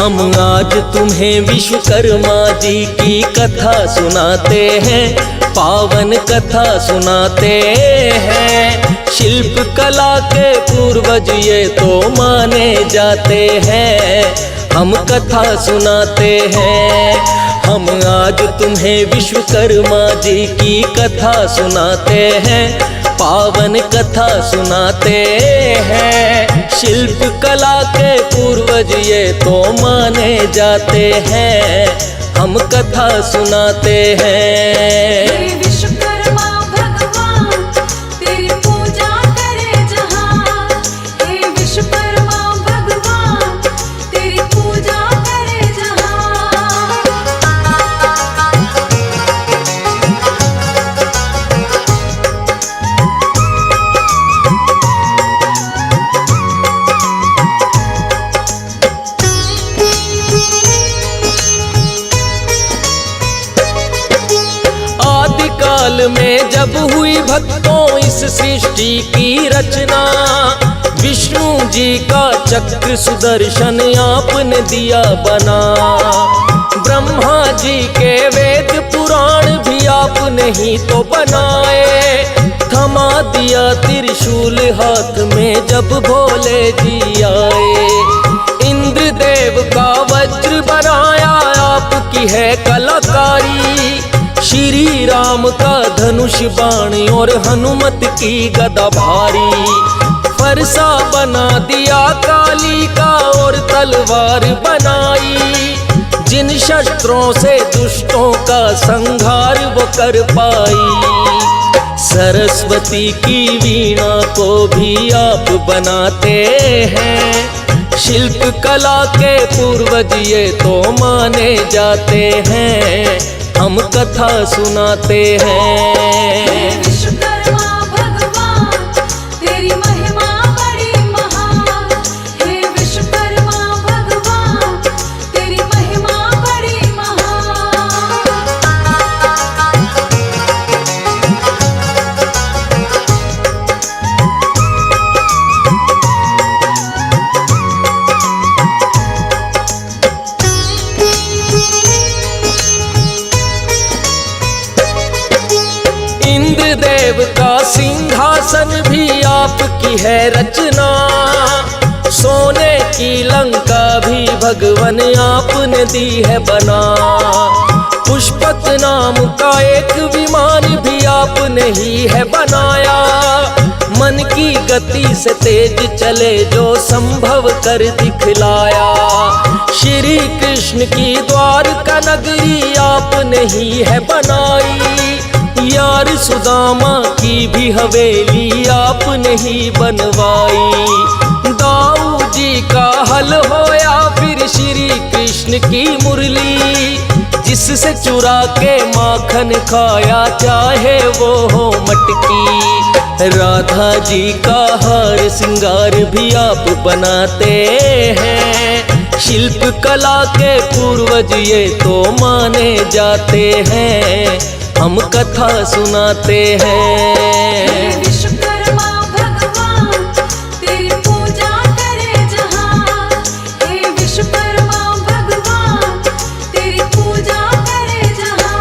हम आज तुम्हें विश्वकर्मा जी की कथा सुनाते हैं, पावन कथा सुनाते हैं। शिल्प कला के पूर्वज ये तो माने जाते हैं, हम कथा सुनाते हैं। हम आज तुम्हें विश्वकर्मा जी की कथा सुनाते हैं, पावन कथा सुनाते हैं। शिल्प कला के पूर्वज ये तो माने जाते हैं, हम कथा सुनाते हैं। विश्वकर्मा भगवान तेरी पूजा करे जहां, हे विश्वकर्मा भगवान तेरी पूजा करे जहां। आदिकाल में जब हुई भक्तों इस सृष्टि की रचना, विष्णु जी का चक्र सुदर्शन आपने दिया बना। ब्रह्मा जी के वेद पुराण भी आपने ही तो बनाए। थमा दिया त्रिशूल हाथ में जब भोले जी आए। इंद्रदेव का वज्र बनाया आपकी है कलाकारी। श्री राम का धनुष बाण और हनुमत की गदा भारी। फरसा बना दिया काली का और तलवार बनाई। जिन शस्त्रों से दुष्टों का संहार वो कर पाई। सरस्वती की वीणा को भी आप बनाते हैं। शिल्प कला के पूर्वज ये तो माने जाते हैं, हम कथा सुनाते हैं। विश्वकर्मा भगवान तेरी महिमा बड़ी महान, हे विश्वकर्मा भगवान तेरी महिमा बड़ी महान। इंद्रदेव का सिंहासन भी आपकी है रचना। सोने की लंका भी भगवान आपने दी है बना। पुष्पक नाम का एक विमान भी आपने ही है बनाया। मन की गति से तेज चले जो संभव कर दिखलाया। श्री कृष्ण की द्वारका नगरी आपने ही है बनाई। यार सुदामा की भी हवेली आपने ही बनवाई। दाऊ जी का हल होया फिर श्री कृष्ण की मुरली। जिससे चुरा के माखन खाया चाहे वो हो मटकी। राधा जी का हार श्रृंगार भी आप बनाते हैं। शिल्प कला के पूर्वज ये तो माने जाते हैं, हम कथा सुनाते हैं। विश्वकर्मा भगवान तेरी पूजा करे जहां, हे विश्वकर्मा भगवान तेरी पूजा करे जहां।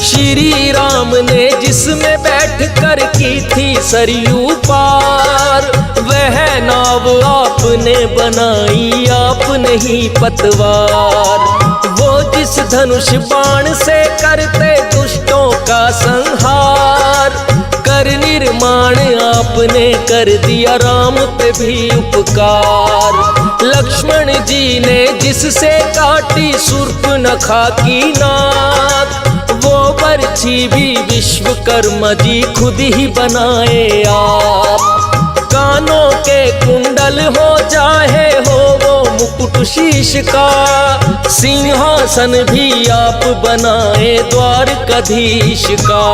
श्री राम ने जिसमें बैठ कर की थी सरयू पार, वह नाव आपने बनाई आपने ही पतवार। वो जिस धनुष बाण से करते दुष्टों का संहार, कर निर्माण आपने कर दिया राम पे भी उपकार। लक्ष्मण जी ने जिससे काटी शूर्पणखा की नाक, वो बरछी भी विश्वकर्मा जी खुद ही बनाए आप। कानों के कुंडल हो चाहे हो वो मुकुट शीश का, सिंहासन भी आप बनाए द्वारकाधीश का।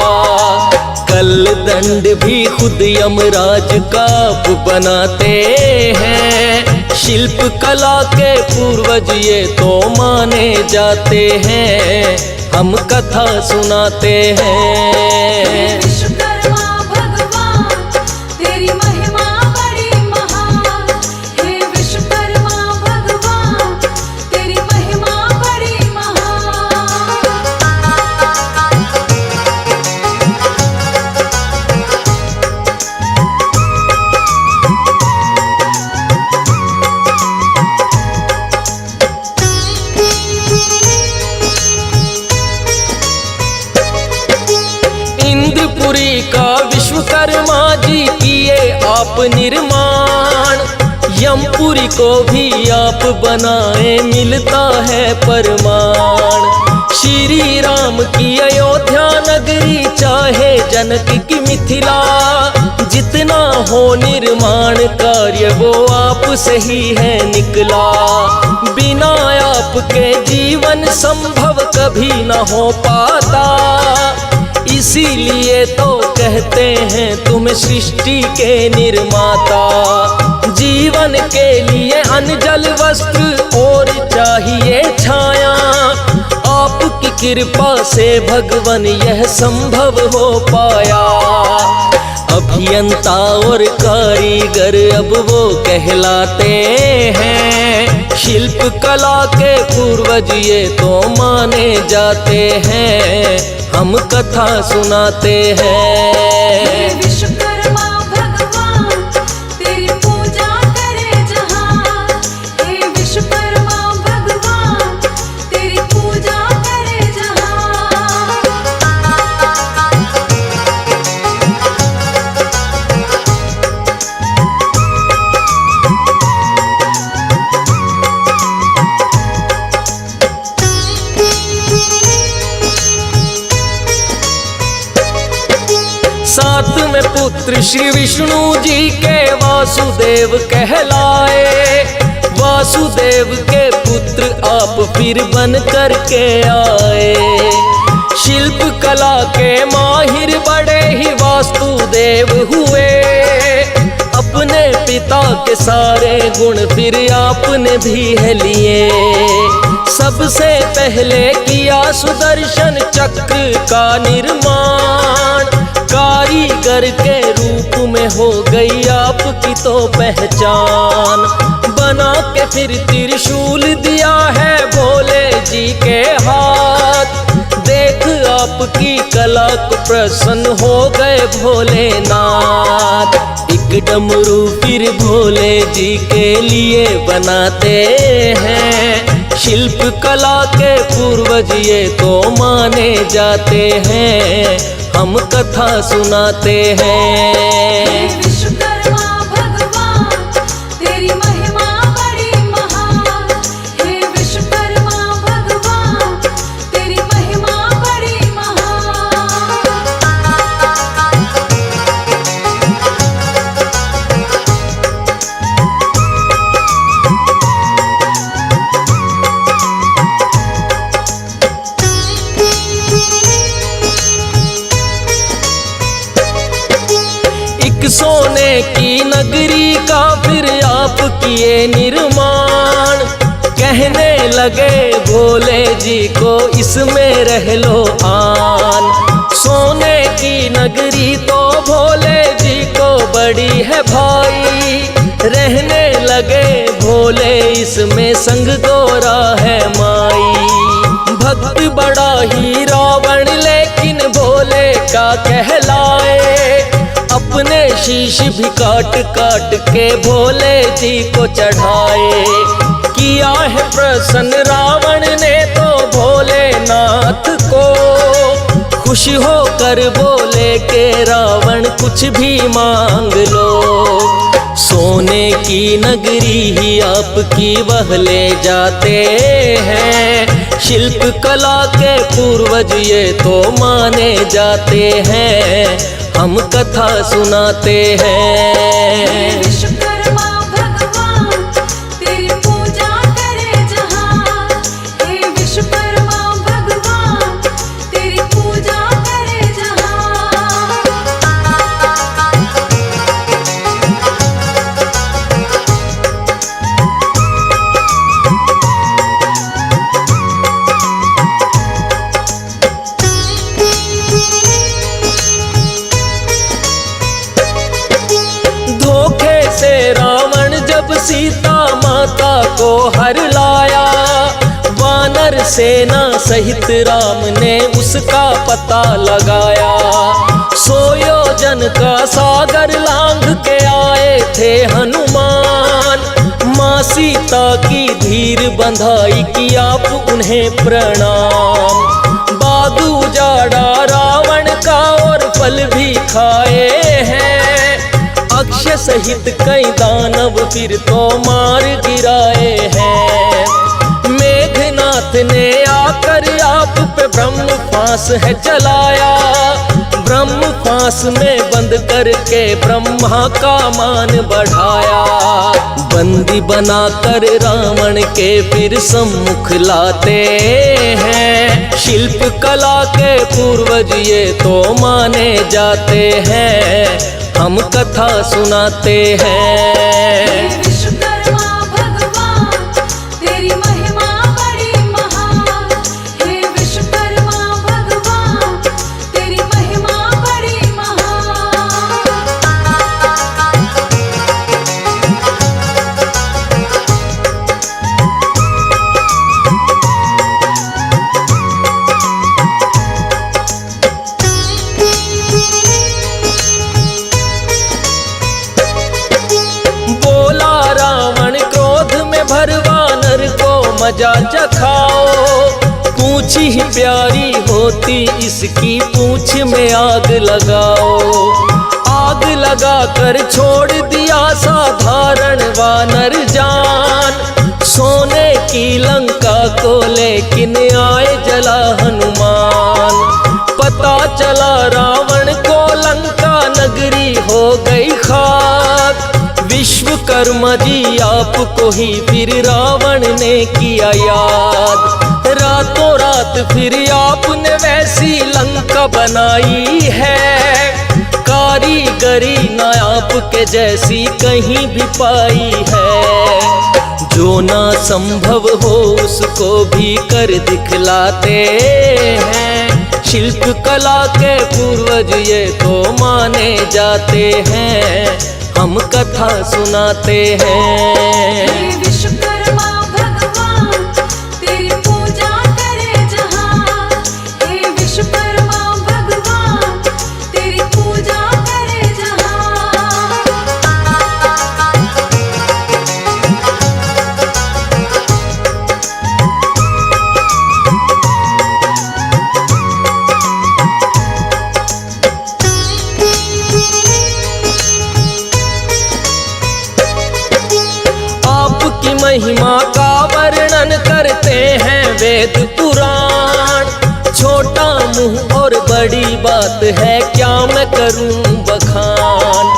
कल दंड भी खुद यमराज का आप बनाते हैं। शिल्प कला के पूर्वज ये तो माने जाते हैं, हम कथा सुनाते हैं। विश्वकर्मा भगवान तेरी महिमा बड़ी महान, हे विश्वकर्मा भगवान तेरी महिमा बड़ी महान। इंद्रपुरी का विश्वकर्मा जी किए आप निर्माण, यमपुरी को भी आप बनाए मिलता है परमाण। श्री राम की अयोध्या नगरी चाहे जनक की मिथिला, जितना हो निर्माण कार्य वो आप से ही है निकला। बिना आपके जीवन संभव कभी न हो पाता, इसीलिए तो कहते हैं तुम सृष्टि के निर्माता। जीवन के लिए अन्न जल वस्त्र और चाहिए छाया, आपकी कृपा से भगवान यह संभव हो पाया। अभियंता और कारीगर अब वो कहलाते हैं, शिल्प कला के पूर्वज ये तो माने जाते हैं, हम कथा सुनाते हैं। विश्वकर्मा भगवान तेरी पूजा करे जहां, हे विश्वकर्मा भगवान तेरी पूजा करे जहां। साथ में पुत्र श्री विष्णु जी के वासुदेव कहलाए, वासुदेव के पुत्र आप फिर बन कर के आए। शिल्प कला के माहिर बड़े ही वास्तुदेव हुए, अपने पिता के सारे गुण फिर आपने भी है लिए। सबसे पहले किया सुदर्शन चक्र का निर्माण, कारीगर के रूप में हो गई आपकी तो पहचान। बना के फिर त्रिशूल दिया है भोले जी के हाथ, देख आपकी कला को प्रसन्न हो गए भोलेनाथ। एक डमरू फिर भोले जी के लिए बनाते हैं, शिल्प कला के पूर्वज ये तो माने जाते हैं, हम कथा सुनाते हैं। विश्वकर्मा भगवान तेरी महिमा बड़ी महान, हे विश्वकर्मा भगवान तेरी महिमा बड़ी महान। सोने की नगरी का फिर आप किए निर्माण, कहने लगे भोले जी को इसमें रह लो आन। सोने की नगरी तो भोले जी को बड़ी है भाई, रहने लगे भोले इसमें संग गोरा है माई। भक्त बड़ा ही रावण लेकिन भोले का कहलाए, अपने शीश भी काट काट के भोले जी को चढ़ाए। किया है प्रसन्न रावण ने तो भोलेनाथ को, खुश होकर बोले के रावण कुछ भी मांग लो। सोने की नगरी ही आपकी वह ले जाते हैं, शिल्प कला के पूर्वज ये तो माने जाते हैं, हम कथा सुनाते हैं। विश्वकर्मा भगवान तेरी पूजा करे जहां, हे विश्वकर्मा भगवान तेरी पूजा करे जहां। जब सीता माता को हर लाया, वानर सेना सहित राम ने उसका पता लगाया। 100 योजन का सागर लांघ के आए थे हनुमान, माँ सीता की धीर बंधाई की आप उन्हें प्रणाम। बाग उजाड़ा रावण का और फल भी खाए हैं, अक्षय सहित कई दानव फिर तो मार गिराए हैं। मेघनाथ ने आकर आप पे ब्रह्म फांस है चलाया, ब्रह्म फांस में बंद करके ब्रह्मा का मान बढ़ाया। बंदी बनाकर रावण के फिर सम्मुख लाते हैं, शिल्प कला के पूर्वज ये तो माने जाते हैं, हम कथा सुनाते हैं। विश्वकर्मा भगवान तेरी महिमा बड़ी महान, हे विश्वकर्मा भगवान तेरी महिमा बड़ी महान। बोला रावण क्रोध में भर वानर को मजा चखाओ, पूंछ ही प्यारी होती इसकी पूंछ में आग लगाओ। आग लगा कर छोड़ दिया साधारण वानर जान, सोने की लंका को लेकिन आए जला हनुमान। पता चला रावण को लंका नगरी हो गई खाक, विश्वकर्मा जी आपको ही फिर रावण ने किया याद। रातों रात फिर आपने वैसी लंका बनाई है, कारीगरी ना आपके जैसी कहीं भी पाई है। जो ना संभव हो उसको भी कर दिखलाते हैं, शिल्प कला के पूर्वज ये तो माने जाते हैं, हम कथा सुनाते हैं। हे विश्वकर्मा भगवान तेरी पूजा करे जहां, हे विश्वकर्मा भगवान तेरी पूजा करे जहां। आपकी महिमा का वर्णन करते हैं वेद पुराण, छोटा मुंह और बड़ी बात है क्या मैं करूं बखान।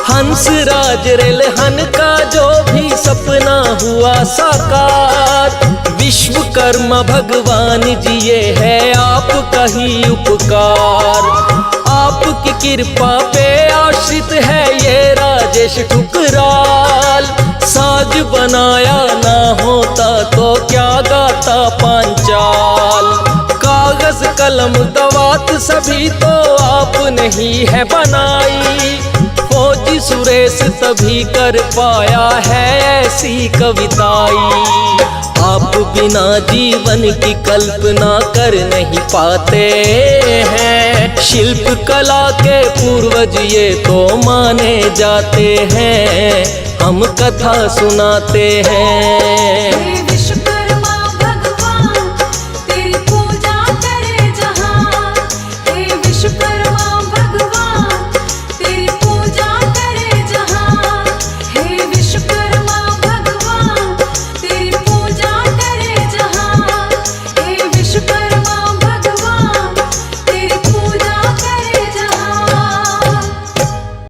हंस राज रेलहन का जो भी सपना हुआ साकार, विश्वकर्मा भगवान जी ये है आपका ही उपकार। आपकी कृपा पे आश्रित है ये राजेश ठुकराल, साज बनाया ना होता तो क्या गाता पांचाल। कागज कलम दवात सभी तो आपने ही है बनाई, फौजी सुरेश तभी कर पाया है ऐसी कविताई। आप बिना जीवन की कल्पना कर नहीं पाते हैं, शिल्प कला के पूर्वज ये तो माने जाते हैं, हम कथा सुनाते हैं।